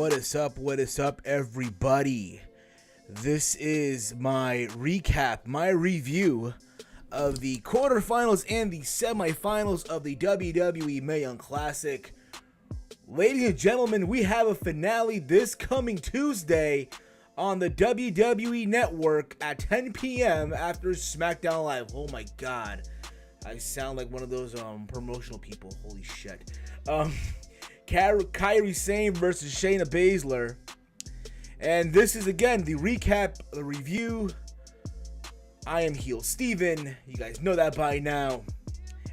What is up, everybody? This is my recap, my review of the quarterfinals and the semifinals of the WWE Mae Young Classic. Ladies and gentlemen, we have a finale this coming Tuesday on the WWE Network at 10 p.m. after SmackDown Live. Oh my god. I sound like one of those promotional people. Holy shit. Kairi Sane versus Shayna Baszler. And this is again the recap, the review. I am Heel Steven. You guys know that by now.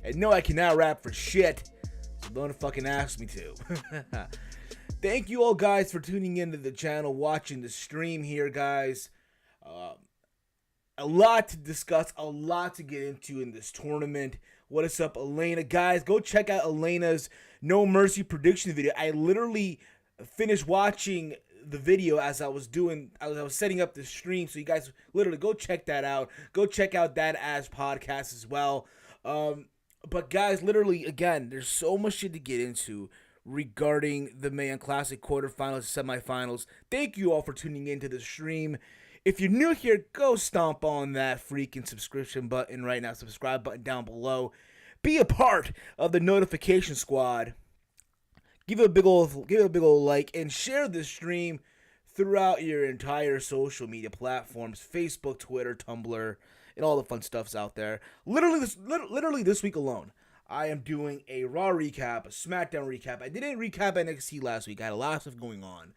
And no, I cannot rap for shit. So don't fucking ask me to. Thank you all guys for tuning into the channel, watching the stream here, guys. A lot to discuss, a lot to get into in this tournament. What is up, Elena? Guys, go check out Elena's No Mercy prediction video. I literally finished watching the video as I was setting up the stream, so you guys literally go check that out. Go check out that as podcast as well. But guys, literally, again, there's so much shit to get into regarding the Mae Young Classic quarterfinals, semifinals. Thank you all for tuning into the stream. If you're new here, go stomp on that freaking subscription button right now, subscribe button down below. Be a part of the notification squad. Give it a big old like and share this stream throughout your entire social media platforms, Facebook, Twitter, Tumblr, and all the fun stuffs out there. Literally this week alone, I am doing a Raw recap, a SmackDown recap. I didn't recap NXT last week. I had a lot of stuff going on.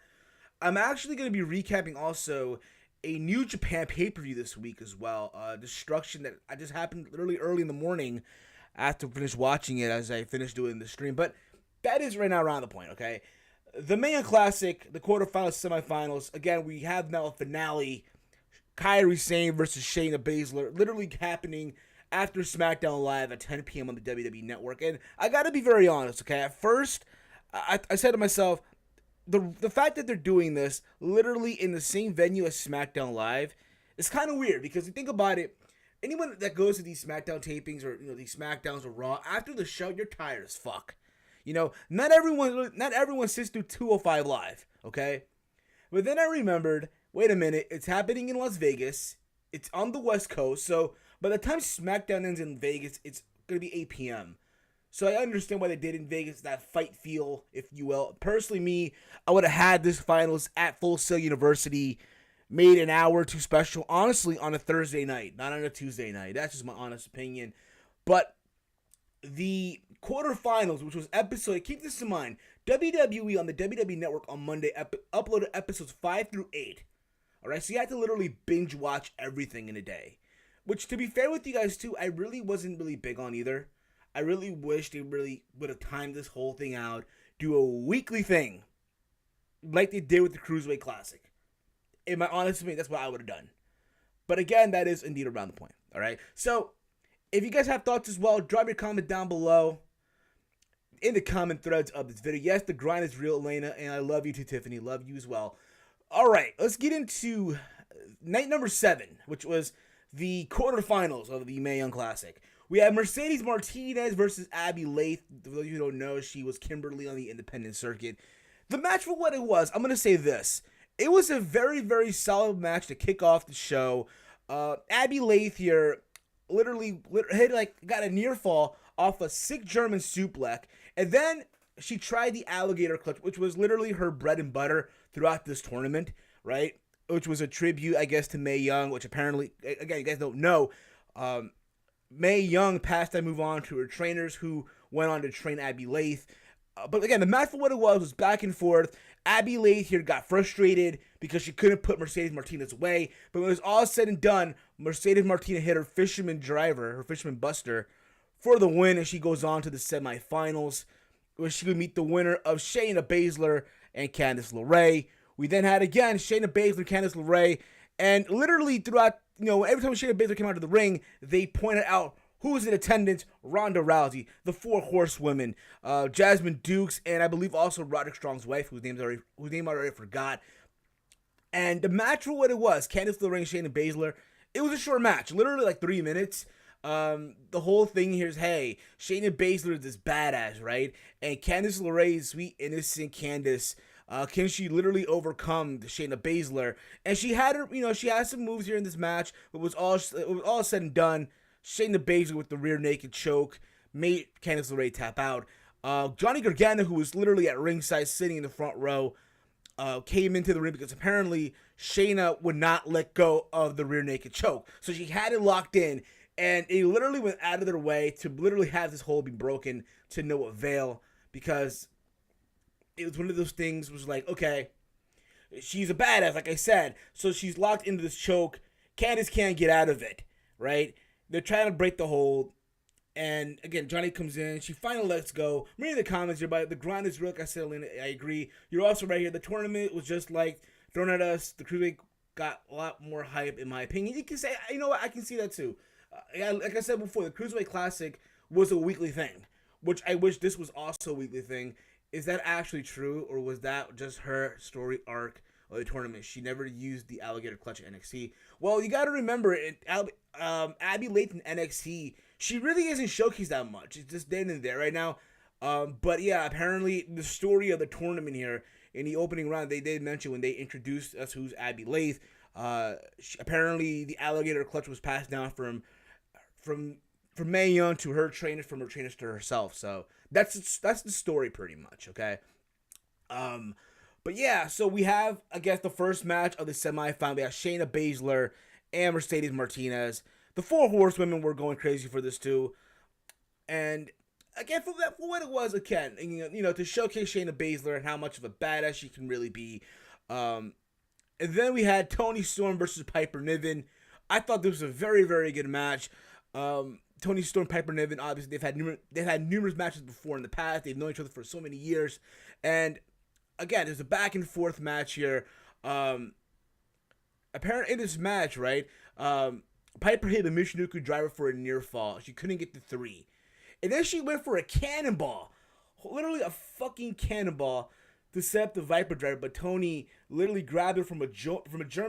I'm actually going to be recapping also a New Japan pay-per-view this week as well. Destruction that I just happened literally early in the morning after I finished watching it as I finished doing the stream. But that is right now around the point, okay? The Mae Young Classic, the quarterfinals, semifinals. Again, we have now a finale. Kairi Sane versus Shayna Baszler literally happening after SmackDown Live at 10 p.m. on the WWE Network. And I got to be very honest, okay? At first, I said to myself, the fact that they're doing this literally in the same venue as SmackDown Live is kind of weird, because you think about it, anyone that goes to these SmackDown tapings or these SmackDowns or Raw after the show, you're tired as fuck. Not everyone sits through 205 Live, okay? But then I remembered, wait a minute, it's happening in Las Vegas. It's on the West Coast, so by the time SmackDown ends in Vegas, it's gonna be 8 p.m. So I understand why they did in Vegas, that fight feel, if you will. Personally, me, I would have had this finals at Full Sail University, made an hour or two special, honestly, on a Thursday night, not on a Tuesday night. That's just my honest opinion. But the quarterfinals, which was keep this in mind, WWE on the WWE Network on Monday uploaded episodes 5 through 8. Alright, so you had to literally binge watch everything in a day. Which, to be fair with you guys too, I really wasn't really big on either. I really wish they really would have timed this whole thing out, do a weekly thing, like they did with the Cruiserweight Classic. In my honest opinion, that's what I would have done. But again, that is indeed around the point, alright? So, if you guys have thoughts as well, drop your comment down below in the comment threads of this video. Yes, the grind is real, Elena, and I love you too, Tiffany. Love you as well. Alright, let's get into night number 7, which was the quarterfinals of the Mae Young Classic. We have Mercedes Martinez versus Abby Lath. For those of you who don't know, she was Kimberly on the independent circuit. The match, for what it was, I'm going to say this. It was a very, very solid match to kick off the show. Abby Lath here literally got a near fall off a sick German suplex. And then she tried the alligator clutch, which was literally her bread and butter throughout this tournament, right? Which was a tribute, I guess, to Mae Young, which apparently, again, you guys don't know, Mae Young passed that move on to her trainers, who went on to train Abby Lath. But again, the match, for what it was back and forth. Abby Lath here got frustrated because she couldn't put Mercedes Martinez away. But when it was all said and done, Mercedes Martinez hit her fisherman driver, her fisherman buster, for the win, and she goes on to the semifinals, where she would meet the winner of Shayna Baszler and Candice LeRae. We then had, again, Shayna Baszler, Candice LeRae, and literally throughout, every time Shayna Baszler came out of the ring, they pointed out who was in attendance: Ronda Rousey, the 4 horsewomen, Jasmine Dukes, and I believe also Roderick Strong's wife, whose name I already forgot. And the match, for what it was, Candice LeRae and Shayna Baszler, it was a short match, literally like 3 minutes. The whole thing here is, hey, Shayna Baszler is this badass, right? And Candice LeRae is sweet, innocent Candice, Can she literally overcome the Shayna Baszler? And she had her, she had some moves here in this match. It was all said and done. Shayna Baszler with the rear naked choke made Candice LeRae tap out. Johnny Gargano, who was literally at ringside sitting in the front row, came into the ring because apparently Shayna would not let go of the rear naked choke. So she had it locked in, and it literally went out of their way to literally have this hold be broken to no avail, because it was one of those things was like, okay, she's a badass, like I said, so she's locked into this choke. Candice can't get out of it, right? They're trying to break the hold. And again, Johnny comes in. She finally lets go. I'm reading the comments here, but the grind is real. Like I said, Elena, I agree. You're also right here. The tournament was just like thrown at us. The Cruiserweight got a lot more hype, in my opinion. You can say, you know what? I can see that too. Like I said before, the Cruiserweight Classic was a weekly thing, which I wish this was also a weekly thing. Is that actually true, or was that just her story arc of the tournament? She never used the alligator clutch at NXT. Well, you got to remember, Abby Layton NXT, she really isn't showcased that much. It's just there and there right now. But yeah, apparently the story of the tournament here in the opening round, they did mention when they introduced us who's Abby Layth. Apparently the alligator clutch was passed down from Mae Young to her trainer, from her trainers to herself. So that's the story pretty much. Okay. But yeah, so we have, I guess, the first match of the semifinal. We have Shayna Baszler and Mercedes Martinez. The four horsewomen were going crazy for this too. And again, for what it was, again, to showcase Shayna Baszler and how much of a badass she can really be. And then we had Toni Storm versus Piper Niven. I thought this was a very, very good match. Toni Storm, Piper Niven, obviously they've had numerous matches before in the past. They've known each other for so many years. And again, there's a back and forth match here. Apparently in this match, right, Piper hit a Michinoku driver for a near fall. She couldn't get the 3. And then she went for a cannonball. Literally a fucking cannonball to set up the Viper driver. But Toni literally grabbed her from a German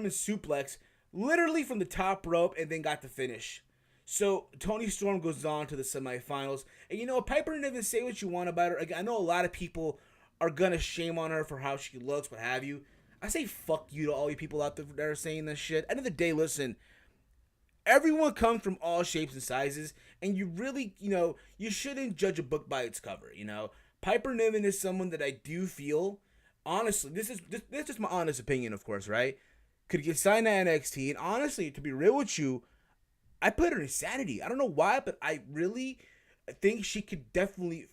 suplex, literally from the top rope, and then got the finish. So Toni Storm goes on to the semifinals. And Piper Niven, say what you want about her. Again, I know a lot of people are going to shame on her for how she looks, what have you. I say fuck you to all you people out there that are saying this shit. End of the day, listen. Everyone comes from all shapes and sizes, and you really, you shouldn't judge a book by its cover, Piper Niven is someone that I do feel, honestly, this is just my honest opinion, of course, right? Could get signed to NXT, and honestly, to be real with you, I put her in Sanity. I don't know why, but I really think she could definitely,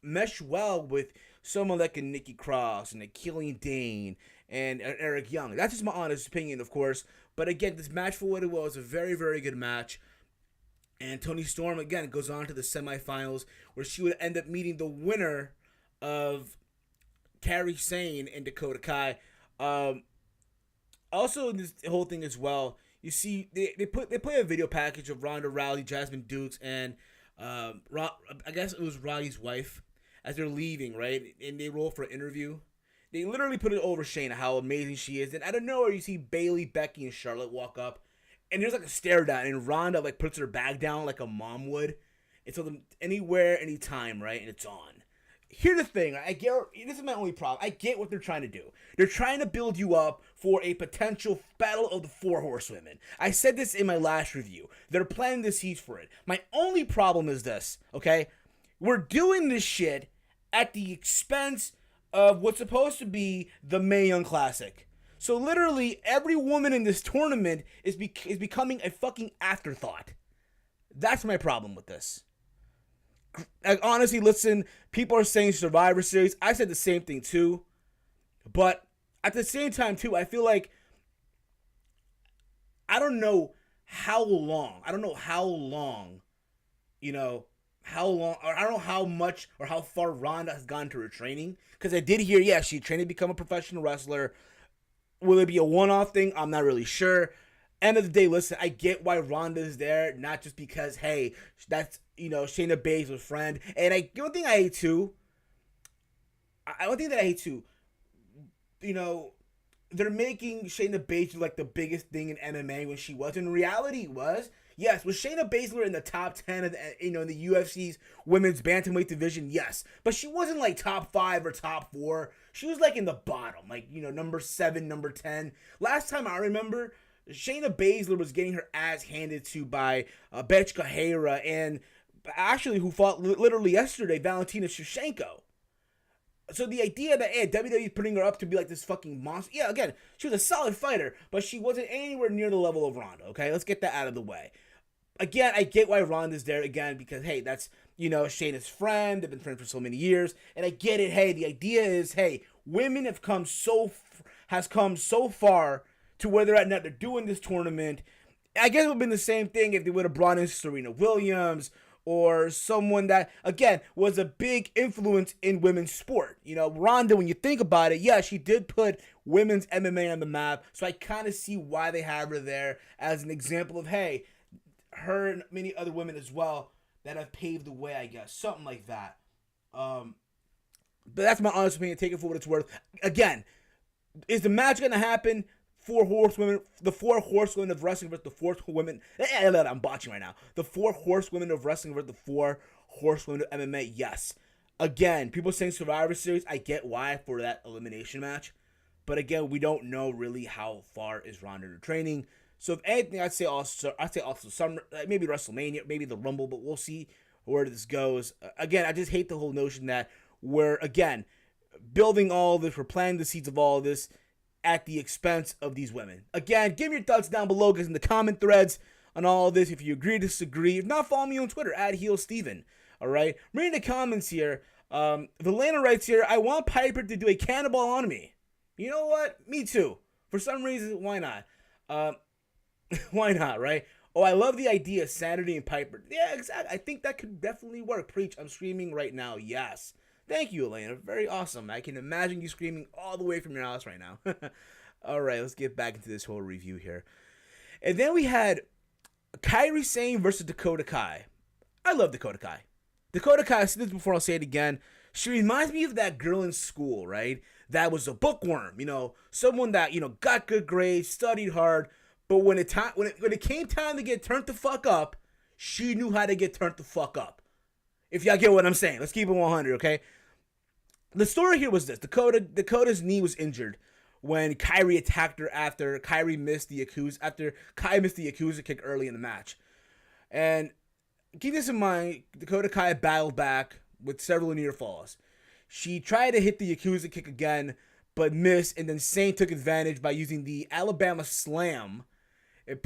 mesh well with someone like a Nikki Cross and a Killian Dane and Eric Young. That's just my honest opinion, of course. But again, this match, for what it was, a very, very good match. And Toni Storm, again, goes on to the semifinals, where she would end up meeting the winner of Kairi Sane and Dakota Kai. Also, in this whole thing as well, you see, they play a video package of Ronda Rousey, Jasmine Dukes, and I guess it was Roddy's wife, as they're leaving, right? And they roll for an interview. They literally put it over Shayna, how amazing she is. And out of nowhere, you see Bayley, Becky, and Charlotte walk up. And there's like a stare down. And Ronda puts her bag down like a mom would. And so anywhere, anytime, right? And it's on. Here's the thing. I get, this is my only problem. I get what they're trying to do. They're trying to build you up for a potential battle of the four horsewomen. I said this in my last review. They're planting the seeds for it. My only problem is this, okay? We're doing this shit at the expense of what's supposed to be the Mae Young Classic. So literally, every woman in this tournament is becoming a fucking afterthought. That's my problem with this. Honestly, listen, people are saying Survivor Series. I said the same thing too. But at the same time too, I feel like I don't know how long, or I don't know how much or how far Ronda has gone to her training. Because I did hear, yeah, she trained to become a professional wrestler. Will it be a one-off thing? I'm not really sure. End of the day, listen, I get why Ronda is there, not just because, hey, that's, Shayna Baszler's friend. And one thing I hate too, they're making Shayna Baszler like the biggest thing in MMA when she was. In reality, was Shayna Baszler in the top 10 of the, in the UFC's women's bantamweight division? Yes, but she wasn't like top 5 or top 4. She was like in the bottom, like number 7, number 10. Last time I remember, Shayna Baszler was getting her ass handed to by Betchka Hera and actually who fought literally yesterday, Valentina Shevchenko. So the idea that WWE is putting her up to be like this fucking monster, yeah, again, she was a solid fighter, but she wasn't anywhere near the level of Ronda, okay? Let's get that out of the way. Again, I get why Ronda's there again, because, hey, that's, Shayna's friend, they've been friends for so many years, and I get it, hey, the idea is, hey, women have come so far to where they're at now, they're doing this tournament. I guess it would have been the same thing if they would have brought in Serena Williams, or someone that, again, was a big influence in women's sport. Ronda, when you think about it, yeah, she did put women's MMA on the map, so I kind of see why they have her there as an example of, hey, her and many other women as well that have paved the way, I guess. Something like that. But that's my honest opinion. Take it for what it's worth. Again, is the match going to happen? The 4 horsewomen of wrestling versus the 4 women. I'm botching right now. The 4 horsewomen of wrestling versus the 4 horsewomen of MMA. Yes. Again, people saying Survivor Series. I get why for that elimination match, but again, we don't know really how far is Ronda in her training. So if anything, I'd say also Summer, maybe WrestleMania, maybe the Rumble, but we'll see where this goes. Again, I just hate the whole notion that we're again building all this, we're planting the seeds of all this at the expense of these women. Again, give me your thoughts down below, guys, in the comment threads on all of this. If you agree, disagree. If not, follow me on Twitter, @HeelSteven. All right? Reading the comments here. Valena writes here, I want Piper to do a cannonball on me. You know what? Me too. For some reason, why not? Why not, right? Oh, I love the idea, Saturday and Piper. Yeah, exactly. I think that could definitely work. Preach. I'm screaming right now. Yes. Thank you, Elena. Very awesome. I can imagine you screaming all the way from your house right now. All right, let's get back into this whole review here. And then we had Kairi Sane versus Dakota Kai. I love Dakota Kai. Dakota Kai, I said this before, I'll say it again. She reminds me of that girl in school, right? That was a bookworm, someone that, got good grades, studied hard, but when it came time to get turned the fuck up, she knew how to get turned the fuck up. If y'all get what I'm saying, let's keep it 100, okay? The story here was this. Dakota's knee was injured when Kairi attacked her after Kai missed the Yakuza kick early in the match. And keep this in mind, Dakota Kai battled back with several near falls. She tried to hit the Yakuza kick again, but missed, and then Sane took advantage by using the Alabama Slam. And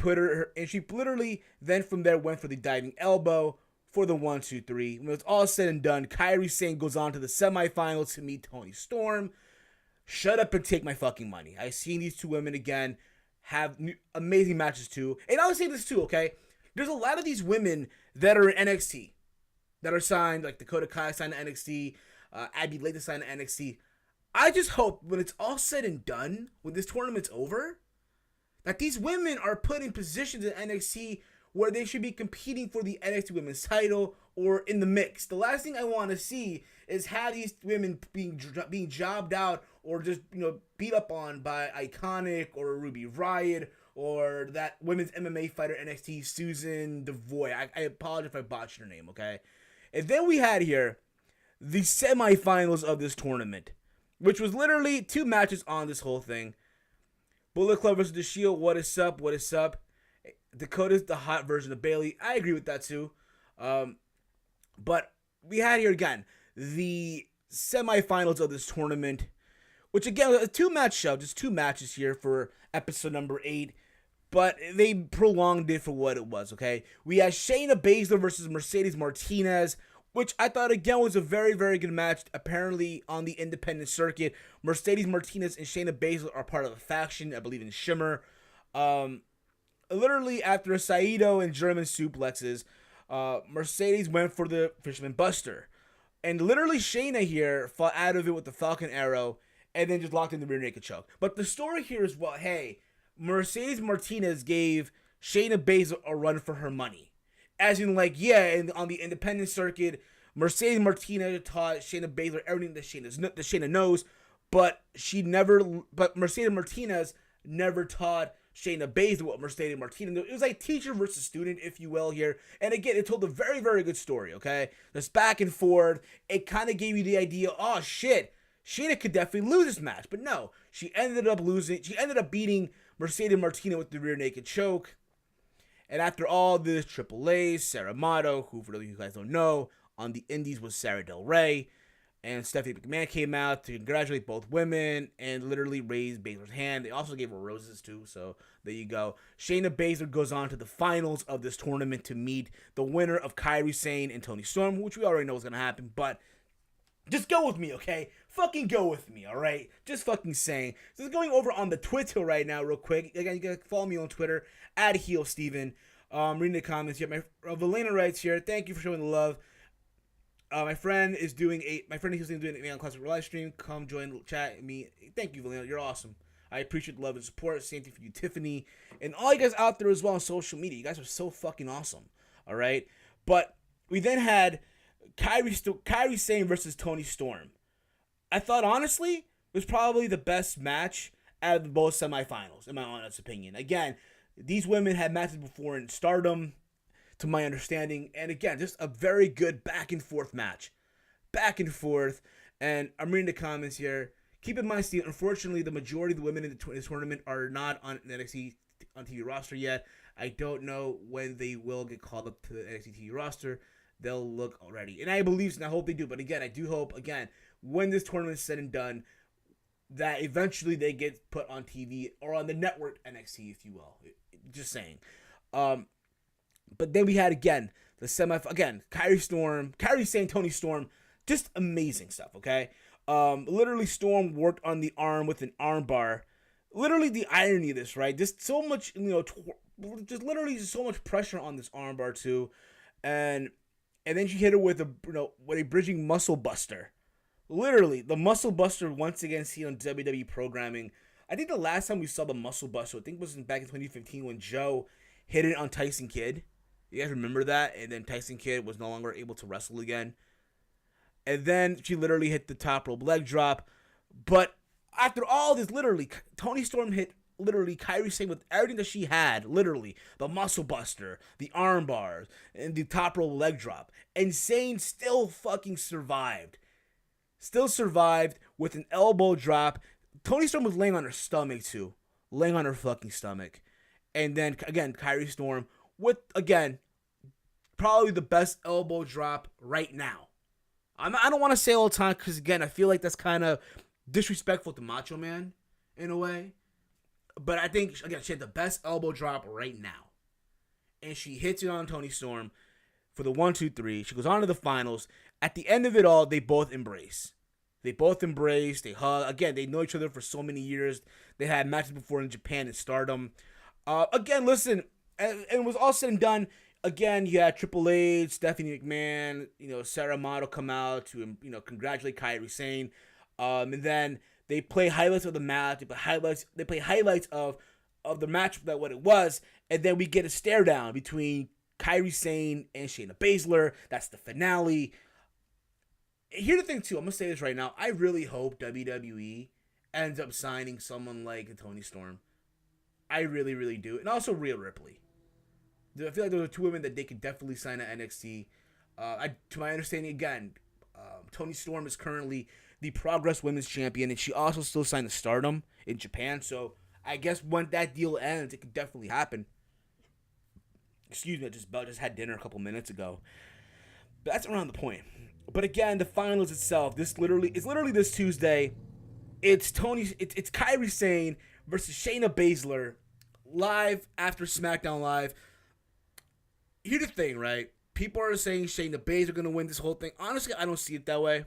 she literally then from there went for the diving elbow for the 1-2-3. When it's all said and done, Kairi Sane goes on to the semifinals to meet Toni Storm. Shut up and take my fucking money. I've seen these two women again have amazing matches too. And I'll say this too, okay? There's a lot of these women that are in NXT that are signed, like Dakota Kai signed to NXT, Abby Lake signed to NXT. I just hope when it's all said and done, when this tournament's over, that these women are put in positions in NXT where they should be competing for the NXT Women's title or in the mix. The last thing I want to see is have these women being jobbed out or just beat up on by Iconic or Ruby Riott or that women's MMA fighter NXT Susan Devoy. I apologize if I botched her name, okay? And then we had here the semifinals of this tournament, which was literally 2 matches on this whole thing. Bullet Club versus The Shield. What is up? What is up? Dakota's the hot version of Bayley. I agree with that too. But we had here again the semifinals of this tournament, which again was a 2-match show, just 2 matches here for episode number 8. But they prolonged it for what it was, okay? We had Shayna Baszler versus Mercedes Martinez, which I thought again was a very, very good match. Apparently on the independent circuit, Mercedes Martinez and Shayna Baszler are part of a faction, I believe in Shimmer. Literally after a Saito and German suplexes, Mercedes went for the Fisherman Buster. And literally Shayna here fought out of it with the Falcon Arrow and then just locked in the rear naked choke. But the story here is, well, hey, Mercedes Martinez gave Shayna Baszler a run for her money. As in, like, yeah, and on the independent circuit, Mercedes Martinez taught Shayna Baszler everything that Shayna knows. But Mercedes Martinez never taught Shayna Baszler what Mercedes Martinez. It was like teacher versus student, if you will, here. And again, it told a very, very good story, okay? This back and forth. It kind of gave you the idea, oh, shit, Shayna could definitely lose this match. But no, she ended up losing. She ended up beating Mercedes Martinez with the rear naked choke. And after all this, Triple A, Sarah Amato, who for those of you guys don't know, on the Indies was Sarah Del Rey, and Stephanie McMahon came out to congratulate both women and literally raised Baszler's hand. They also gave her roses too, so there you go. Shayna Baszler goes on to the finals of this tournament to meet the winner of Kairi Sane and Toni Storm, which we already know is going to happen, but just go with me, okay? Fucking go with me, alright? Just fucking saying. Just going over on the Twitter right now real quick. Again, you can follow me on Twitter, @HeelSteven. Reading the comments here. Valena writes here, thank you for showing the love. My friend is doing a Neon Classic live stream. Come join, chat me. Thank you, Valena. You're awesome. I appreciate the love and support. Same thing for you, Tiffany, and all you guys out there as well on social media. You guys are so fucking awesome. All right, but we then had Kairi Sane versus Toni Storm. I thought honestly it was probably the best match out of both semifinals, in my honest opinion. Again, these women had matches before in Stardom, to my understanding, and again, just a very good back and forth match. Back and forth, and I'm reading the comments here. Keep in mind, Steve, unfortunately, the majority of the women in the tournament are not on the NXT on TV roster yet. I don't know when they will get called up to the NXT TV roster. They'll look already, and I believe, and I hope they do. But again, I do hope, again, when this tournament is said and done, that eventually they get put on TV or on the network NXT, if you will. Just saying. But then we had, again, the Kairi Sane, Toni Storm, just amazing stuff, okay? Literally, Storm worked on the arm with an arm bar. Literally, the irony of this, right? Just so much, just literally so much pressure on this arm bar, too. And then she hit her with a bridging muscle buster. Literally, the muscle buster, once again, seen on WWE programming. I think the last time we saw the muscle buster, I think was back in 2015 when Joe hit it on Tyson Kidd. You guys remember that? And then Tyson Kidd was no longer able to wrestle again. And then she literally hit the top rope leg drop. But after all this, literally, Toni Storm hit literally Kairi Sane with everything that she had. Literally, the muscle buster, the arm bars, and the top rope leg drop. And Sane still fucking survived. Still survived with an elbow drop. Toni Storm was laying on her stomach, too. Laying on her fucking stomach. And then, again, Kairi Storm with, again, probably the best elbow drop right now. I don't want to say all the time because, again, I feel like that's kind of disrespectful to Macho Man in a way. But I think, again, she had the best elbow drop right now. And she hits it on Toni Storm for the 1, 2, 3. She goes on to the finals. At the end of it all, they both embrace. They hug. Again, they know each other for so many years. They had matches before in Japan and Stardom. Again, listen, and it was all said and done. Again, you had Triple H, Stephanie McMahon, Sarah Amato come out to, congratulate Kairi Sane. And then they play highlights of the match. They play highlights of the match, that what it was. And then we get a stare down between Kairi Sane and Shayna Baszler. That's the finale. Here's the thing, too. I'm going to say this right now. I really hope WWE ends up signing someone like Toni Storm. I really, really do. And also Rhea Ripley. I feel like those are two women that they could definitely sign at NXT. To my understanding, again, Toni Storm is currently the Progress Women's Champion, and she also still signed to Stardom in Japan. So I guess when that deal ends, it could definitely happen. Excuse me, I just had dinner a couple minutes ago. But that's around the point. But again, the finals itself, it's literally this Tuesday. It's Kairi Sane versus Shayna Baszler live after SmackDown Live. Here's the thing, right? People are saying Shayna Baszler going to win this whole thing. Honestly, I don't see it that way.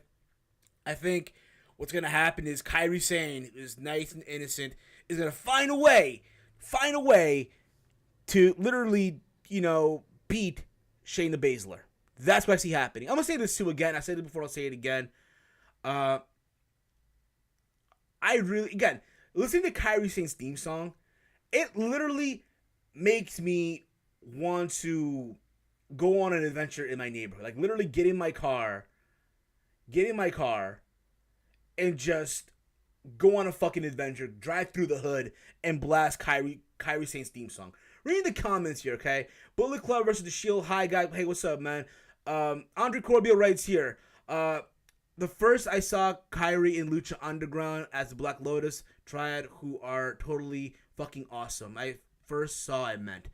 I think what's going to happen is Kairi Sane, who is nice and innocent, is going to find a way to literally, beat Shayna Baszler. That's what I see happening. I'm going to say this too again. I said it before, I'll say it again. Listening to Kairi Sane's theme song, it literally makes me want to go on an adventure in my neighborhood. Like, literally get in my car, and just go on a fucking adventure, drive through the hood, and blast Kairi Sane's theme song. Read the comments here, okay? Bullet Club versus The Shield. Hi, guy. Hey, what's up, man? Andre Corbio writes here. The first I saw Kairi in Lucha Underground as the Black Lotus Triad, who are totally fucking awesome. I first saw, I meant.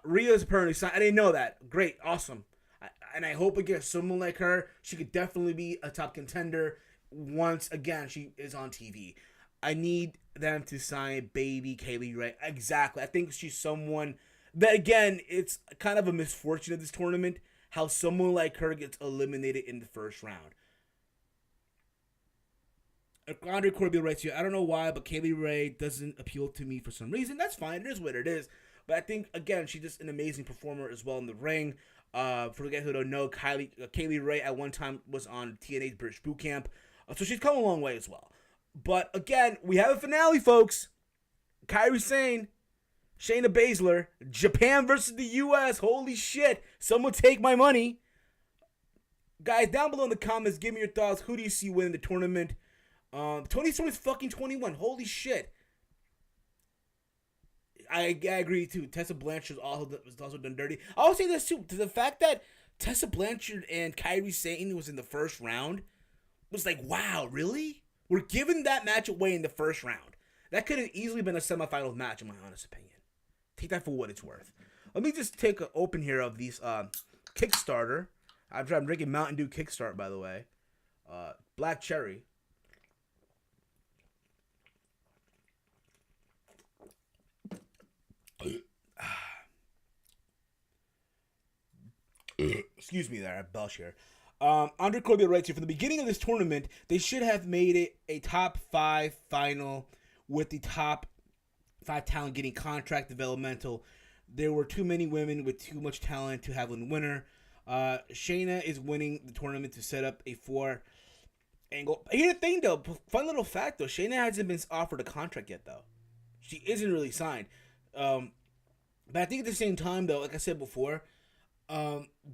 Rhea's apparently signed. I didn't know that. Great, awesome. And I hope against someone like her, she could definitely be a top contender once again she is on TV. I need them to sign baby Kaylee Ray. Exactly. I think she's someone that, again, it's kind of a misfortune of this tournament how someone like her gets eliminated in the first round. Andre Corbio writes here, I don't know why, but Kaylee Ray doesn't appeal to me for some reason. That's fine. It is what it is. But I think, again, she's just an amazing performer as well in the ring. For the guys who don't know, Kaylee Ray at one time was on TNA's British Boot Camp. So she's come a long way as well. But, again, we have a finale, folks. Kairi Sane, Shayna Baszler, Japan versus the U.S. Holy shit. Someone take my money. Guys, down below in the comments, give me your thoughts. Who do you see winning the tournament? Tony Storm is fucking 21. Holy shit. I agree too. Tessa Blanchard was also done dirty. I'll say this too. The fact that Tessa Blanchard and Kairi Sane was in the first round was like, wow, really? We're giving that match away in the first round. That could have easily been a semifinal match, in my honest opinion. Take that for what it's worth. Let me just take an open here of these Kickstarter. I'm drinking Mountain Dew Kickstart, by the way. Black Cherry. Excuse me there, I belch here. Andre Corbio writes here, from the beginning of this tournament, they should have made it a top 5 final with the top 5 talent getting contract developmental. There were too many women with too much talent to have one winner. Shayna is winning the tournament to set up a 4 angle. Here's the thing though, fun little fact though, Shayna hasn't been offered a contract yet though. She isn't really signed. But I think at the same time though, like I said before,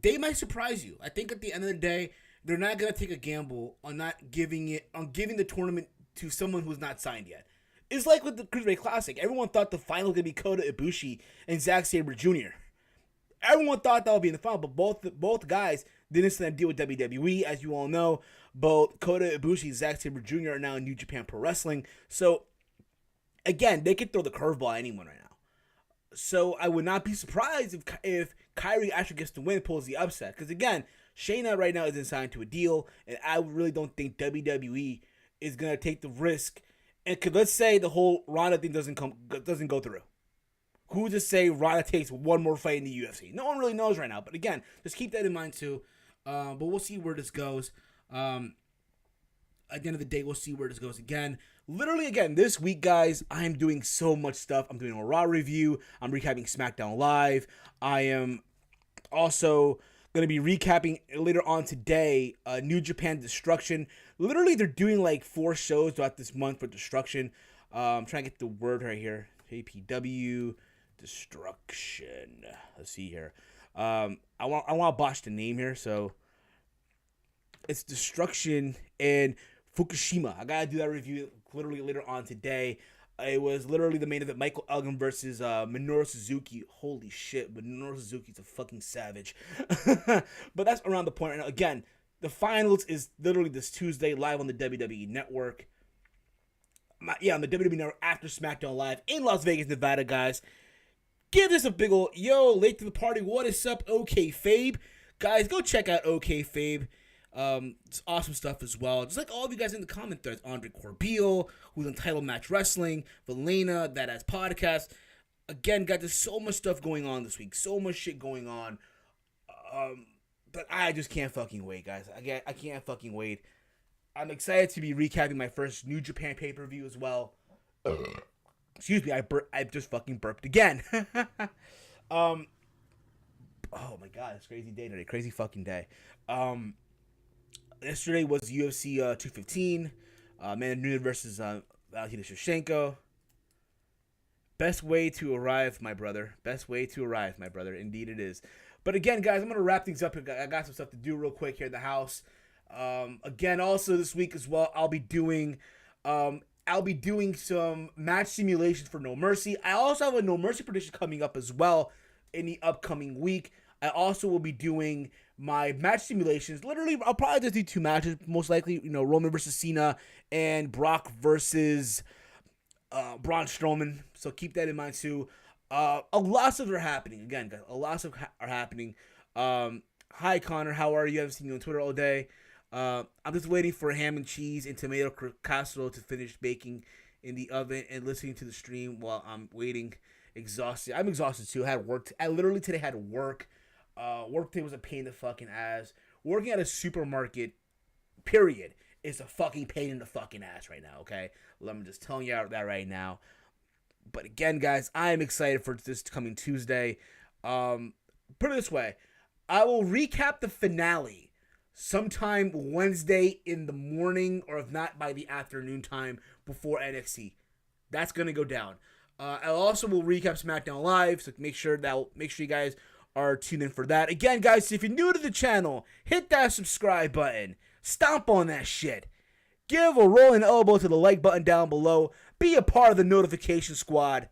they might surprise you. I think at the end of the day, they're not gonna take a gamble on giving the tournament to someone who's not signed yet. It's like with the Cruiserweight Classic. Everyone thought the final was gonna be Kota Ibushi and Zack Sabre Jr. Everyone thought that would be in the final, but both guys didn't sign a deal with WWE, as you all know. Both Kota Ibushi and Zack Sabre Jr. are now in New Japan Pro Wrestling. So again, they could throw the curveball at anyone right now. So I would not be surprised if Kairi actually gets to win, pulls the upset. Because again, Shayna right now isn't signed to a deal, and I really don't think WWE is gonna take the risk. And let's say the whole Ronda thing doesn't go through. Who's to say Ronda takes one more fight in the UFC? No one really knows right now. But again, just keep that in mind too. But we'll see where this goes. At the end of the day, we'll see where this goes again. Literally, again, this week, guys, I am doing so much stuff. I'm doing a Raw review. I'm recapping SmackDown Live. I am also going to be recapping later on today New Japan Destruction. Literally, they're doing like 4 shows throughout this month for Destruction. I'm trying to get the word right here. JPW Destruction. Let's see here. I want to botch the name here, so it's Destruction and Fukushima. I gotta do that review literally later on today. It was literally the main event, Michael Elgin versus Minoru Suzuki. Holy shit, Minoru Suzuki's a fucking savage. But that's around the point right now. Again, the finals is literally this Tuesday live on the WWE Network. On the WWE Network after SmackDown Live in Las Vegas, Nevada, guys. Give this a big ol' yo, late to the party. What is up, OK Fabe? Guys, go check out OK Fabe. It's awesome stuff as well. Just like all of you guys in the comment threads. Andre Corbio, who's on Title Match Wrestling. Valena, that has podcast. Again, guys, there's so much stuff going on this week. So much shit going on. But I just can't fucking wait, guys. I can't fucking wait. I'm excited to be recapping my first New Japan pay-per-view as well. Excuse me, I just fucking burped again. Oh my god, it's a crazy day today. Crazy fucking day. Yesterday was UFC 215. Amanda Nunes versus Valentina Shevchenko. Best way to arrive, my brother. Best way to arrive, my brother. Indeed it is. But again, guys, I'm going to wrap things up. I got some stuff to do real quick here in the house. Again, also this week as well, I'll be doing I'll be doing some match simulations for No Mercy. I also have a No Mercy prediction coming up as well in the upcoming week. I also will be doing my match simulations. Literally, I'll probably just do 2 matches, most likely, Roman versus Cena and Brock versus Braun Strowman. So keep that in mind too. A lot of stuff are happening. Again, guys, a lot of stuff are happening. Hi, Connor. How are you? I haven't seen you on Twitter all day. I'm just waiting for ham and cheese and tomato casserole to finish baking in the oven and listening to the stream while I'm waiting. Exhausted. I'm exhausted too. I had work. I literally today had work. Work today was a pain in the fucking ass. Working at a supermarket, period, is a fucking pain in the fucking ass right now, okay? Let me just tell you that right now. But again, guys, I am excited for this coming Tuesday. Put it this way. I will recap the finale sometime Wednesday in the morning, or if not, by the afternoon time before NXT. That's going to go down. I also will recap SmackDown Live, so make sure you guys are tuned in for that. Again, guys, if you're new to the channel, hit that subscribe button. Stomp on that shit. Give a rolling elbow to the like button down below. Be a part of the notification squad.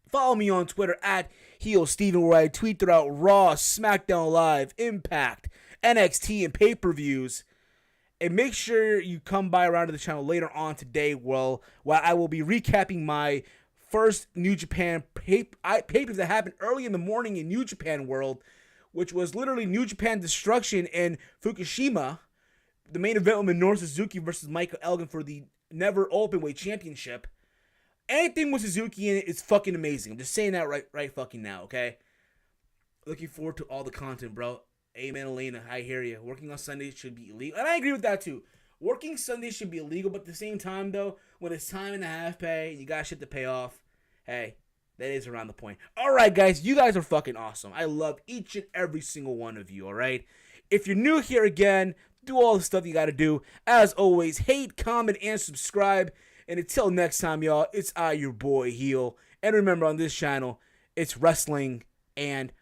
Follow me on Twitter at HeelSteven, where I tweet throughout Raw, SmackDown Live, Impact, NXT, and pay-per-views. And make sure you come by around to the channel later on today, while I will be recapping my first New Japan pay-per-view that happened early in the morning in New Japan World, which was literally New Japan Destruction in Fukushima. The main event was Minoru Suzuki versus Michael Elgin for the Never Openweight Championship. Anything with Suzuki in it is fucking amazing. I'm just saying that right fucking now, okay? Looking forward to all the content, bro. Amen, Elena. I hear you. Working on Sundays should be illegal. And I agree with that, too. Working Sundays should be illegal, but at the same time, though, when it's time and a half pay, you got shit to pay off, hey, that is around the point. All right, guys, you guys are fucking awesome. I love each and every single one of you, all right? If you're new here again, do all the stuff you got to do. As always, hate, comment, and subscribe. And until next time, y'all, it's your boy, Heel. And remember, on this channel, it's wrestling and